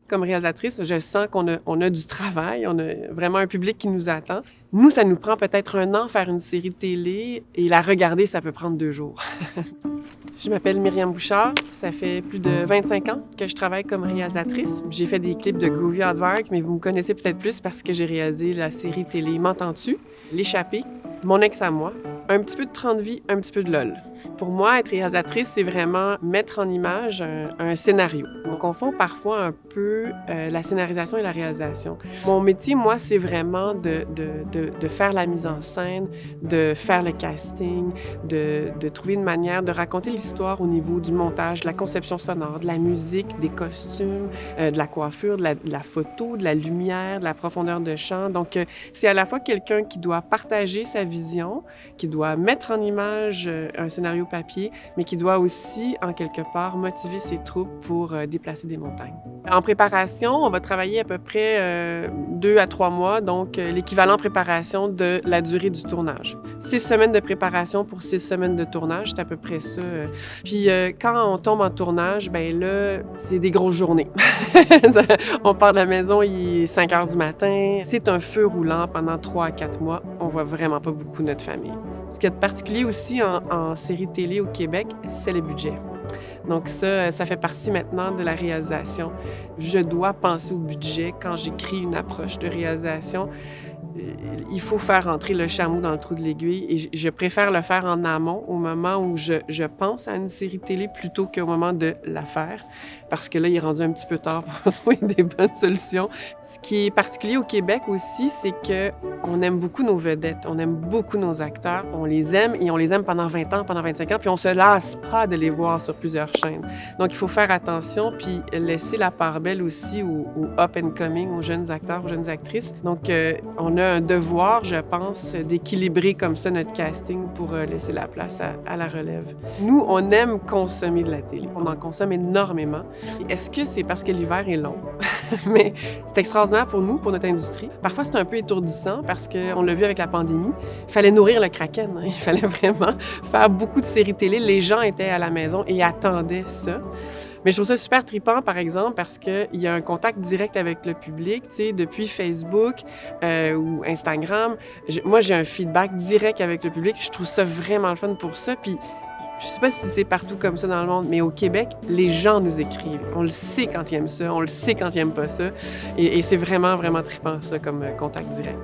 Comme réalisatrice, je sens qu'on a du travail, on a vraiment un public qui nous attend. Nous, ça nous prend peut-être 1 an faire une série de télé et la regarder, ça peut prendre 2 jours. Je m'appelle Myriam Bouchard. Ça fait plus de 25 ans que je travaille comme réalisatrice. J'ai fait des clips de Groovy Aardvark, mais vous me connaissez peut-être plus parce que j'ai réalisé la série télé M'entends-tu, L'échappée, Mon ex à moi, un petit peu de 30 vies, un petit peu de LOL. Pour moi, être réalisatrice, c'est vraiment mettre en image un scénario. On confond parfois un peu la scénarisation et la réalisation. Mon métier, moi, c'est vraiment de faire la mise en scène, de faire le casting, de trouver une manière de raconter l'histoire au niveau du montage, de la conception sonore, de la musique, des costumes, de la coiffure, de la photo, de la lumière, de la profondeur de champ. Donc, c'est à la fois quelqu'un qui doit partager sa vision, qui doit mettre en image un scénario papier, mais qui doit aussi, en quelque part, motiver ses troupes pour déplacer des montagnes. En préparation, on va travailler à peu près 2 à 3 mois, donc l'équivalent préparation de la durée du tournage. 6 semaines de préparation pour 6 semaines de tournage, c'est à peu près ça. Puis quand on tombe en tournage, ben là, c'est des grosses journées. On part de la maison, il est 5 heures du matin. C'est un feu roulant pendant 3 à 4 mois. On voit vraiment pas beaucoup notre famille. Ce qui est particulier aussi en série télé au Québec, c'est le budget. Donc ça fait partie maintenant de la réalisation. Je dois penser au budget quand j'écris une approche de réalisation. Il faut faire entrer le chameau dans le trou de l'aiguille et je préfère le faire en amont, au moment où je pense à une série télé plutôt qu'au moment de la faire, parce que là, il est rendu un petit peu tard pour trouver des bonnes solutions. Ce qui est particulier au Québec aussi, c'est qu'on aime beaucoup nos vedettes, on aime beaucoup nos acteurs, on les aime et on les aime pendant 20 ans, pendant 25 ans, puis on se lasse pas de les voir sur plusieurs chaînes. Donc, il faut faire attention puis laisser la part belle aussi aux up and coming, aux jeunes acteurs, aux jeunes actrices. Donc, on a un devoir, je pense, d'équilibrer comme ça notre casting pour laisser la place à la relève. Nous, on aime consommer de la télé. On en consomme énormément. Est-ce que c'est parce que l'hiver est long? Mais c'est extraordinaire pour nous, pour notre industrie. Parfois, c'est un peu étourdissant parce qu'on l'a vu avec la pandémie. Il fallait nourrir le kraken. Il fallait vraiment faire beaucoup de séries télé. Les gens étaient à la maison et attendaient ça. Mais je trouve ça super trippant, par exemple, parce qu'il y a un contact direct avec le public. Tu sais, depuis Facebook ou Instagram, moi, j'ai un feedback direct avec le public. Je trouve ça vraiment le fun pour ça. Puis, je sais pas si c'est partout comme ça dans le monde, mais au Québec, les gens nous écrivent. On le sait quand ils aiment ça, on le sait quand ils aiment pas ça. Et c'est vraiment, vraiment trippant, ça, comme contact direct.